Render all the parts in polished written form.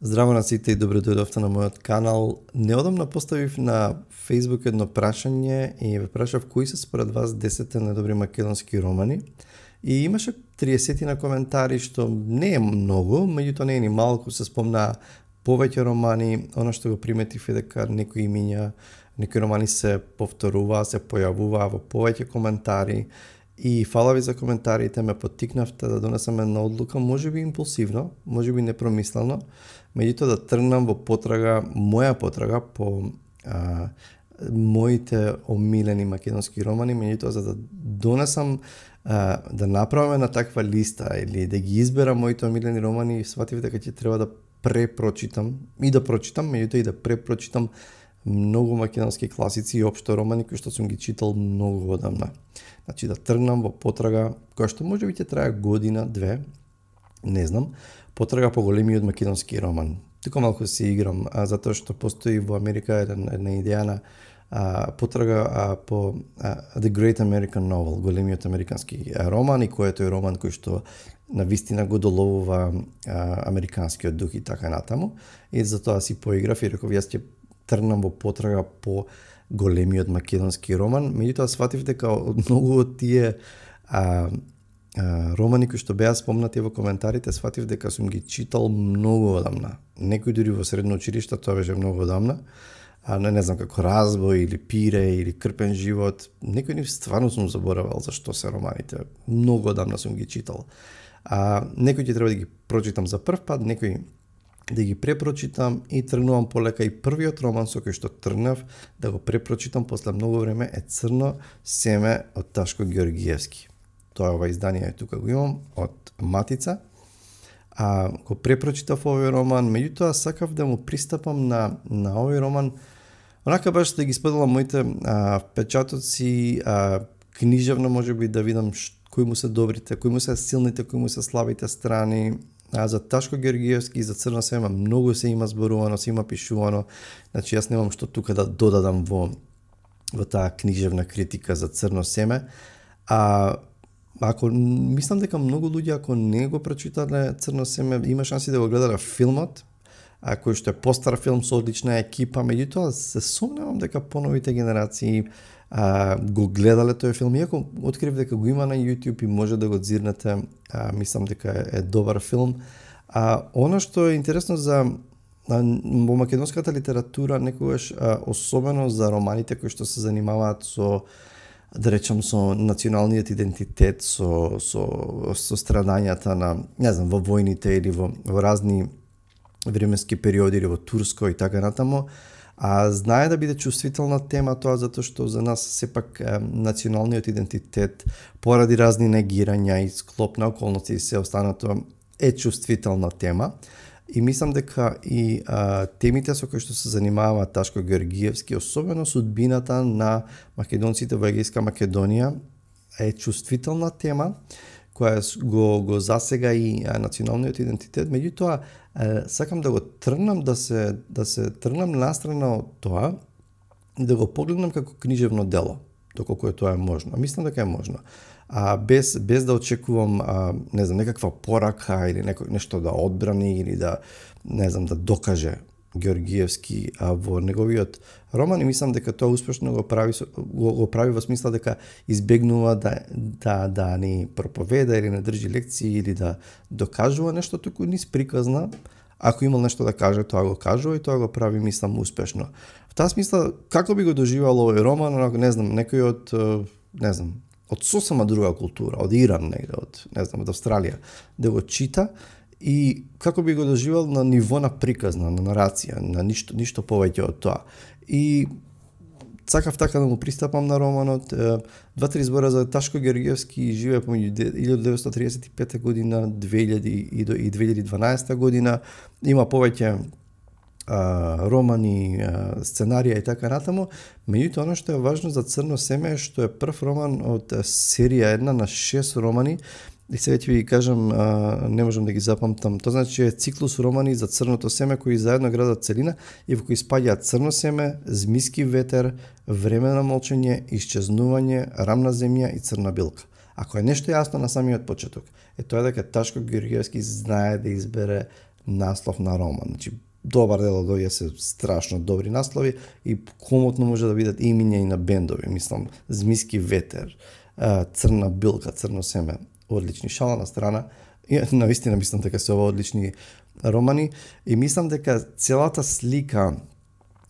Здраво на сите и добро дојдовте на мојот канал. Неодамна поставив на Facebook едно прашање и ве прашав кои се според вас 10 најдобри македонски романи. И имаше 30 на коментари, што не е многу, меѓутоа не е ни малку, се спомна повеќе романи. Она што го приметив е дека некои имиња, некои романи се повторуваа, се појавуваа во повеќе коментари. И фала ви за коментарите, ме поттикнавте да донесам една одлука, можеби импулсивно, можеби непромислено, меѓутоа да тргнам во потрага, моја потрага по моите омилени македонски романи, меѓутоа за да донесам, да направам една таква листа или да ги изберам моите омилени романи, сватив дека ќе треба да препрочитам и да прочитам, меѓутоа и да препрочитам многу македонски класици и општо романи кои што сум ги читал многу одамна. Значи да тргнам во потрага, која што можеби ќе трае година, две, не знам, потрага по големиот македонски роман. Тука малку се играм, затоа што постои во Америка една идеја на потрага по The Great American Novel, големиот американски роман, и кој е тој роман кој што на вистина го доловува американскиот дух и така натаму. И затоа си поиграв и реков јас ќе тргнам во потрага по големиот македонски роман, меѓутоа сватив дека од многу од тие романи кои што беа спомнати во коментарите, сватив дека сум ги читал многу одамна. Некои дури во средно училиште, тоа беше многу одамна. Не знам како Разбој или Пире или Крпен живот. Некои нив стварно сум заборавал за што се романите. Многу одамна сум ги читал. Некои ќе треба да ги прочитам за прв пат, некои да ги препрочитам и тргнувам полека. И првиот роман со кој што тргнав да го препрочитам после многу време е Црно семе од Ташко Георгиевски. Тоа е ова издание, тука го имам, од Матица. Го препрочитав овој роман, меѓутоа сакав да му пристапам на овој роман, онака баш да ги споделам моите впечатоци, книжевно можеби да видам кои му се добрите, кои му се силните, кои му се слабите страни. За Ташко Георгиевски и за Црно семе многу се има зборувано, се има пишувано. Значи јас немам што тука да додадам во таа книжевна критика за Црно семе. Ако мислам дека многу луѓе ако не го прочитале Црно семе, има шанси да го гледале филмот, кој што е постар филм со одлична екипа, меѓутоа се сомневам дека поновите генерации го гледале тој филм, иако открив дека го има на YouTube и може да го дзирнете, мислам дека е добар филм. Она што е интересно во македонската литература некогаш, особено за романите кои што се занимаваат со, да речам, со националниот идентитет, со страдањата на, не знам, во војните или во разни временски периоди или во Турско и така натаму, знае да биде чувствителна тема тоа, затоа што за нас сепак националниот идентитет поради разни негирања и склоп на околности и се останато е чувствителна тема. И мислам дека и темите со кои што се занимава Ташко Георгиевски, особено судбината на македонците во Егејска Македонија, е чувствителна тема која го засега и националниот идентитет. Меѓутоа сакам да го тргнам, да се тргнам настрана од тоа и да го погледнам како книжевно дело, доколку е тоа е можно. Мислам дека е можно. Без да очекувам, не знам, некаква порака или нешто да одбрани или да, не знам, да докаже Георгиевски во неговиот роман, и мислам дека тоа успешно го прави во смисла дека избегнува да ни проповеда или не држи лекции или да докажува нешто, туку низ приказна. Ако имал нешто да каже, тоа го кажува и тоа го прави, мислам, успешно. В таа смисла, како би го доживал овој роман, не знам, некој од, не знам, од сосема друга култура, од Иран негде, од Австралија, да го чита и како би го доживал на ниво на приказна, на нарација, на ништо повеќе од тоа. И сакав така да му пристапам на романот. Два-три збора за Ташко Георгиевски, живее помеѓу 1935 година, 2000 и 2012 година. Има повеќе романи, сценарија и така натаму. Меѓутоа, оно што е важно за Црно семе е што е прв роман од серија една на 6 романи. И сега ќе ви кажам, не можам да ги запамтам. Тоа значи е циклус романи за Црното семе кои заедно градат целина и во кои спаѓаат Црно семе, Змиски ветер, Време на молчење, Исчезнување, Рамна земја и Црна билка. Ако е нешто јасно на самиот почеток, е тоа дека Ташко Георгиевски знае да избере наслов на роман. Значи, добар дел од овие се страшно добри наслови и комотно може да бидат имиња и на бендови. Мислам, Змиски ветер, Црна билка, Црно семе, одлични. Шала на страна, и навистина мислам дека се ова одлични романи и мислам дека целата слика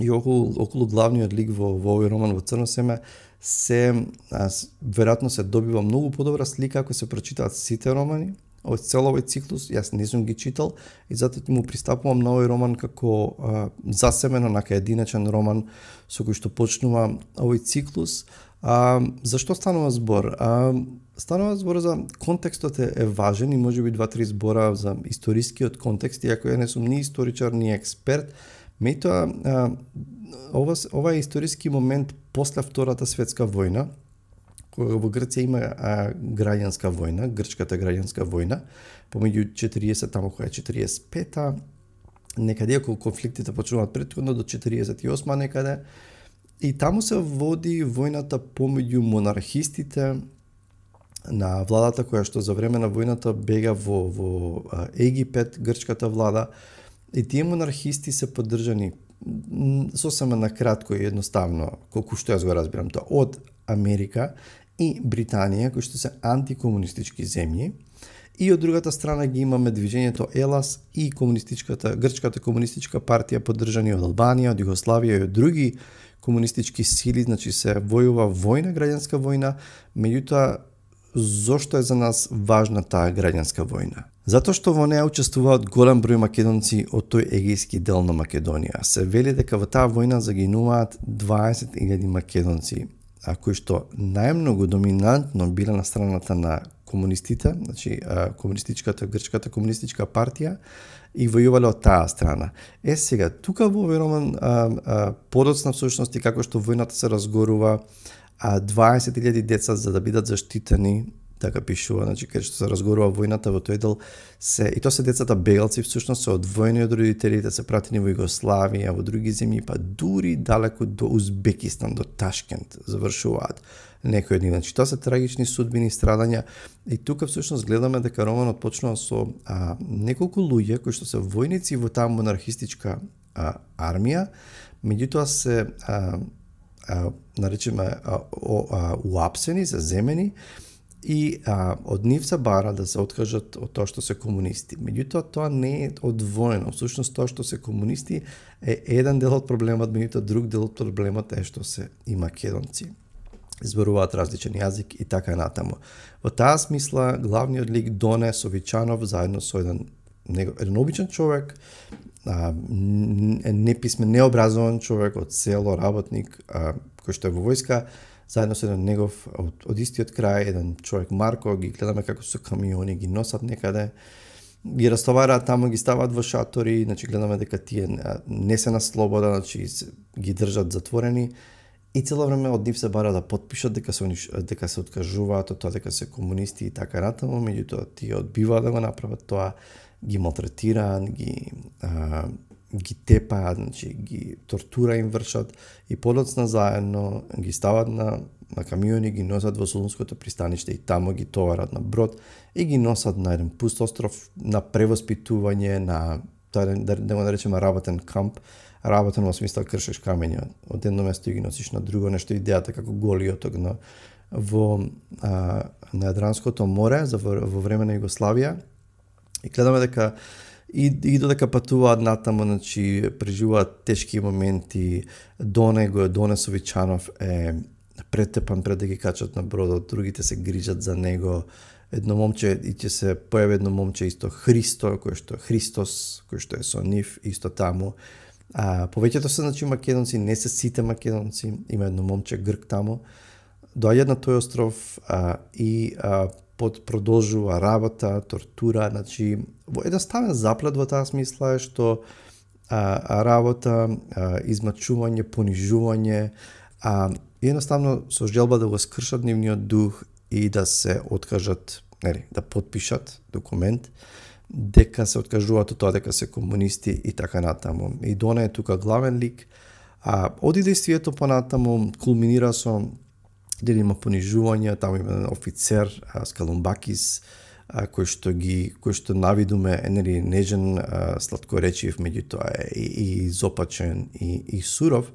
и околу главниот лик во овој роман во Црно семе веројатно се добива многу подобра слика ако се прочитаат сите романи од цел овој циклус. Јас не сум ги читал и затоа му пристапувам на овој роман како засебено нака единечен роман со кој што почнува овој циклус. Зашто станува збор? Станува збор за контекстот е важен и можеби 2-3 збора за историскиот контекст, иако ја не сум ни историчар, ни експерт. Меѓутоа, ова е историски момент после Втората светска војна, кога во Грција има граѓанска војна, грчката граѓанска војна, помеѓу 40 тамо која е 45-та, некаде ако конфликтите почнуваат претходно до 48-та некаде, и таму се води војната помеѓу монархистите на владата која што за време на војната бега во Египет, грчката влада, и тие монархисти се поддржани сосема накратко и едноставно, колку што јас го разбирам тоа, од Америка и Британија, кои што се антикомунистички земји, и од другата страна ги имаме движењето ЕЛАС и грчката комунистичка партија поддржани од Албанија, од Југославија и од други комунистички сили, значи се војува војна, граѓанска војна. Меѓутоа, зошто е за нас важна таа граѓанска војна? Затоа што во неа учествуваат голем број македонци од тој егејски дел на Македонија. Се вели дека во таа војна загинуваат 20.000 македонци, кои што најмногу доминантно биле на страната на комунистите, значи грчката комунистичка партија, и војувале од таа страна. Сега, тука во овој роман подоцна всушност и како што војната се разгорува, 20.000 деца за да бидат заштитени, така пишува, значи каде што се разгорува војната во тој дел и тоа се децата бегалци всушност се одвоени од родителите, се пратени во Југославија, во други земји, па дури далеку до Узбекистан, до Ташкент завршуваат некои од нив. Значи тоа се трагични судбини, страдања и тука всушност гледаме дека романот почнува со неколку луѓе кои што се војници во таа монархистичка армија, меѓутоа се наречеме уапсени, се земени, и од нив се бара да се откажат од тоа што се комунисти. Меѓутоа, тоа не е одвоено. Всушност, тоа што се комунисти е еден дел од проблемот, меѓутоа друг дел од проблемот е што се и македонци. Зборуваат различен јазик и така натаму. Во таа смисла, главниот лик Доне Совичанов, заедно со еден обичен човек, неписмен, необразован човек од село, работник, кој што е во војска, заедно со еден негов од истиот крај, еден човек Марко, ги гледаме како со камиони ги носат некаде, ги растовараат таму, ги ставаат во шатори, значи гледаме дека тие не се на слобода, значи ги држат затворени и цело време од нив се бара да потпишат дека се откажуваат од тоа дека се комунисти и така натаму, меѓутоа тие одбиваат да го направат тоа, ги малтретираат, ги тепаат, значи ги тортура им вршат и подоцна заедно ги стават на камиони, ги носат во Солунското пристаниште и тамо ги товарат на брод и ги носат на еден пуст остров на превоспитување, на да го наречеме работен камп, работен во смисла кршеш камења, од едно место ги носиш на друго, нешто идејата како голиот огно на Јадранското море во време на Југославија. И гледаме дека и додека патуваат натаму, значи преживуваат тешки моменти. Доне Совичанов е претепан пред да ги качат на бродот, другите се грижат за него. Едно момче и ќе се појави едно момче исто Христос, кој што е со нив исто таму. Повеќето се значи македонци, не се сите македонци, има едно момче Грк таму. Доаѓаат на тој остров и продолжува работа, тортура, значи во едноставен заплет во таа смисла е што работа, измачување, понижување, едноставно со желба да го скршат нивниот дух и да се откажат, да потпишат документ дека се откажуваат од тоа дека се комунисти и така натаму. И Доне е тука главен лик. Оди действието понатаму кулминира со дали има понижување, таму има офицер, Скалумбакис, кој што навидуме нели нежен, сладкоречив, меѓутоа и изопачен и суров,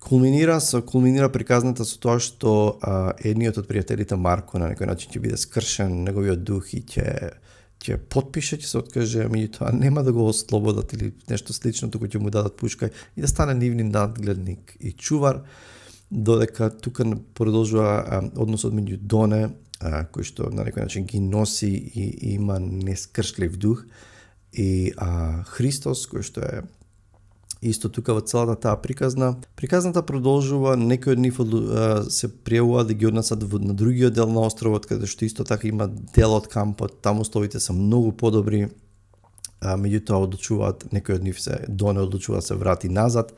кулминира приказната со тоа што едниот од пријателите Марко на некој начин ќе биде скршен, неговиот дух и ќе потпише, ќе се откаже, меѓутоа нема да го ослободат или нешто слично, туку ќе му дадат пушка и да стане нивни надгледник и чувар, додека тука продолжува односот меѓу Доне, кој што на некој начин ги носи и има нескршлив дух, и Христос, кој што е исто тука во целата таа приказната продолжува, некои од нив се пријавува да ги однесат на другиот дел на островот, каде што исто така има дел од кампот, таму условите се многу подобри, меѓутоа одлучуваат, некои од нив Доне одлучува да се врати назад,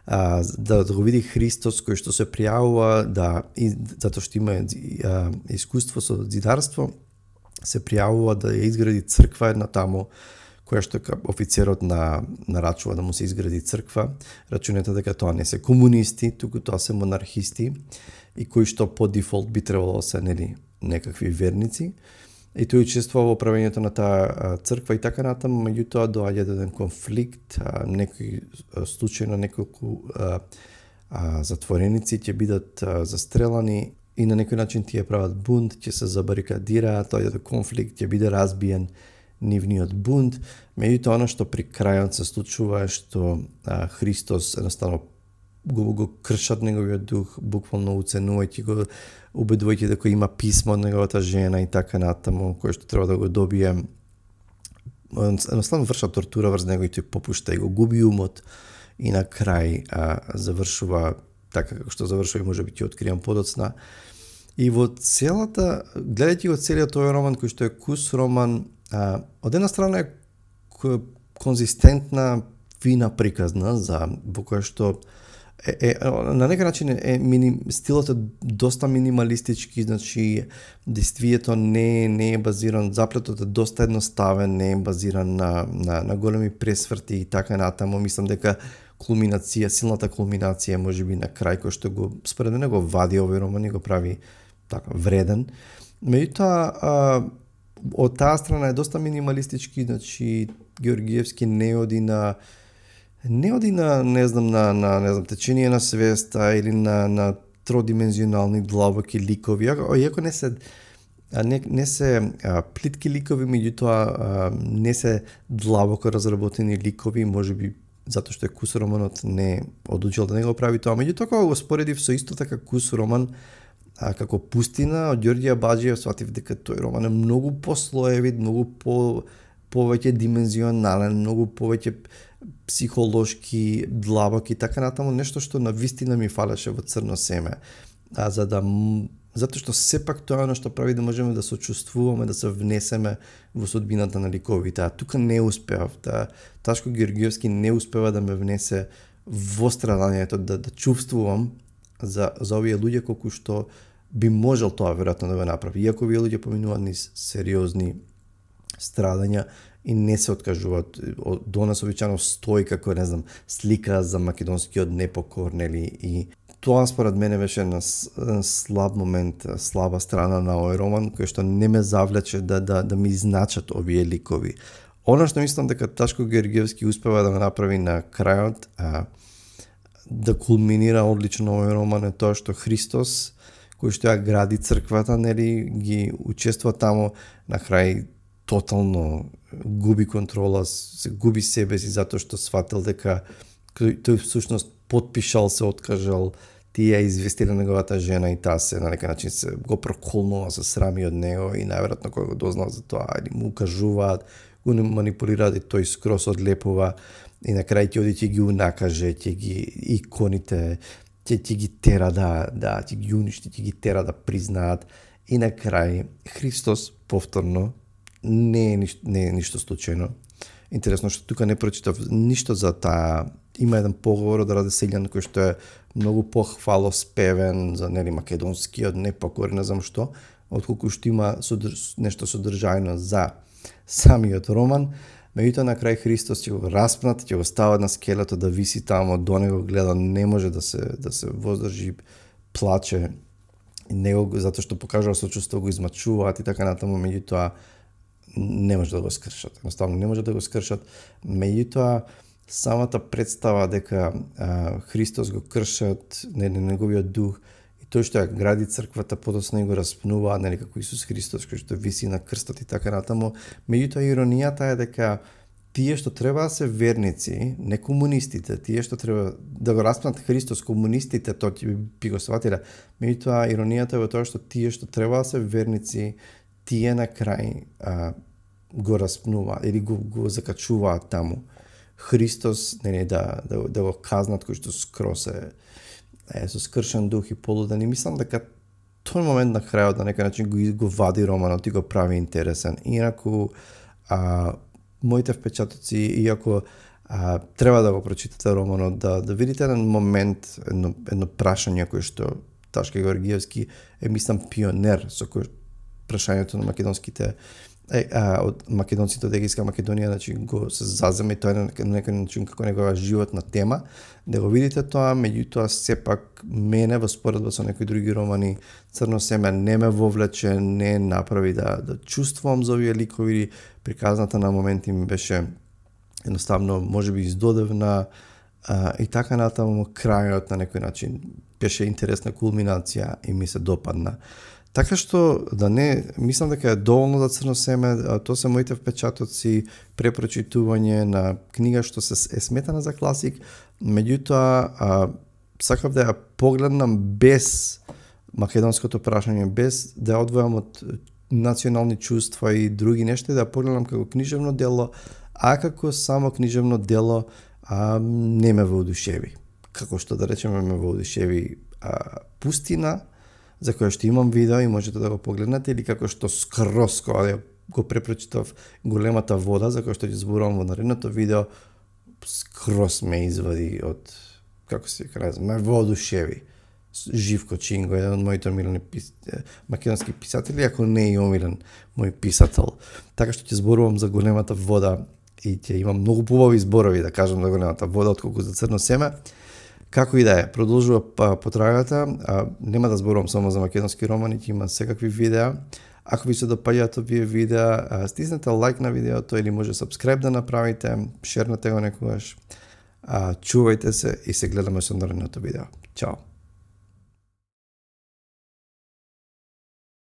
да го види Христос кој што се пријавува, затоа што има искуство со зидарство, се пријавува да ја изгради црква една таму, која што офицерот нарачува да му се изгради црква. Рачунете дека тоа не се комунисти, туку тоа се монархисти, и кои што по дефолт би требало се некакви верници. И тој учествува во правењето на таа црква и така натаму, меѓутоа доаѓа еден конфликт, некои случајно неколку затвореници ќе бидат застрелани и на некој начин тие прават бунт, ќе се забарикадираат, тој конфликт ќе биде разбиен нивниот бунт, меѓутоа она што при крајот се случува е што Христос едноставно го кршат неговиот дух, буквално уценувајќи го, убедувајќи дека има писмо од неговата жена и така натаму, кој што треба да го добие. Едноставно вршат тортура врз него и тој попушта и го губи умот и на крај завршува така како што завршува и можеби ќе откриам подоцна. И во целата, гледајќи го целиот овој роман кој што е кус роман, од една страна е конзистентна, фина приказна во која што на некој начин стилот е доста минималистички, значи действието не е базиран, заплетот е доста едноставен, не е базиран на големи пресврти и така натаму. Мислам дека силната кулминација можеби на крај кој што го според мене го вади овој роман и го прави така вреден. Меѓутоа од таа страна е доста минималистички, значи Георгиевски не оди на течение на свеста или на тродимензионални длабоки ликови, иако не се плитки ликови, меѓутоа не се длабоко разработени ликови, можеби затоа што е кус романот не одлучил да не го прави тоа. Меѓутоа кога го споредив со исто така кус роман како Пустина од Ѓорѓе Абаџиев, сватив дека тој роман е многу послоевит, многу повеќе димензионален, многу повеќе психолошки длабок и така натаму, нешто што на вистина ми фалеше во Црно семе. Затоа што сепак тоа е што прави да можеме да сочувствуваме, да се внесеме во судбината на ликовите. А тука не успеав. Ташко Георгиевски не успева да ме внесе во страдањето, да чувствувам за овие луѓе колку што би можел тоа веројатно да го направи. Иако овие луѓе поминуваат низ сериозни страдања и не се откажуваат. До нас обичано стои како, не знам, слика за македонскиот непокор, нели, и тоа според мене беше на слаб момент, слаба страна на овој роман, кој што не ме завлече да ми значат овие ликови. Она што мислам дека Ташко Георгиевски успева да го направи на крајот, да кулминира одлично овој роман е тоа што Христос, кој што ја гради црквата, нели, ги учествува таму, на крај тотално губи контрола, се губи себе си затоа што сватил дека тој всушност потпишал, се откажал, тие известиле неговата жена и таа се на некој начин се го проколнува, се срами од него и најверојатно кога го дознал за тоа, или му укажуваат, го манипулираат и тој скрос одлепува и на крај ќе оди ќе ги унакаже, ќе ги иконите, ќе ги тера ќе ги уништи, ќе ги тера да признаат и на крај Христос повторно не е ништо случајно. Интересно што тука не прочитав ништо за таа. Има еден поговор од Раде Селјан кој што е многу похвалоспевен за македонскиот непокор, не знам што, отколку што има нешто содржајно за самиот роман. Меѓутоа на крај Христос ќе го распнат, ќе го стават на скелето да виси тамо, до него гледа, не може да се воздржи, плаче него затоа што покажува сочувство го измачуваат и така натаму, меѓутоа не може да го скршат. Едноставно не може да го скршат. Меѓутоа самата представа дека Христос го кршат, неговиот дух и тој што ја гради црквата, подоцна го распнува, нели како Исус Христос кој што виси на крстот и така натаму. Меѓутоа иронијата е дека тие што треба да се верници, не комунистите, тие што треба да го распнат Христос, комунистите тоа ќе би го сватиле. Меѓутоа иронијата е во тоа што тие што треба да се верници, тие на крај го распнува или го закачуваат таму. Христос, нели, да го казнат кој што скрос е со скршен дух и полуден. И мислам дека тој момент на крајот на некој начин го вади романот и го прави интересен. Инаку моите впечатоци, иако треба да го прочитате романот, да видите еден момент, едно прашање кој што Ташка Георгиевски е, мислам, пионер со кој прашањето на македонските од македонците од Егејска Македонија, значи го се зазема и тоа на некој начин како негова животна тема, да го видите тоа, меѓутоа сепак мене во споредба со некои други романи Црно семе не ме вовлече, не направи да чувствувам за овие ликови, приказната на моменти ми беше едноставно можеби издодевна и така натаму. Крајот на некој начин беше интересна кулминација и ми се допадна. Така што, да не, мислам дека е доволно за Црно семе, тоа се моите впечатоци, препрочитување на книга што е сметана за класик, меѓутоа сакав да ја погледнам без македонското прашање, без да ја одвојам од национални чувства и други нешта, да ја погледам како книжевно дело, а како само книжевно дело не ме воодушеви. Како што да речеме ме воодушеви Пустина, за која што имам видео и можете да го погледнете, или како што скрос кога го препрочитав Големата вода, за која што ќе зборувам во наредното видео, скрос ме извади од, како се кажа, ме воодушеви. Живко Чинго, еден од моите омилени македонски писатели, ако не и омилен мој писател. Така што ќе зборувам за Големата вода и ќе имам многу побави зборови да кажам за Големата вода отколку за Црно семе. Како и да е, продолжува потрагата, нема да зборувам само за македонски романи, ќе има секакви видеа. Ако ви се допаѓаат овие видеа, стиснете лайк на видеото или може сабскрайб да направите, шернете го некогаш. Чувајте се и се гледаме со наредното видео. Чао!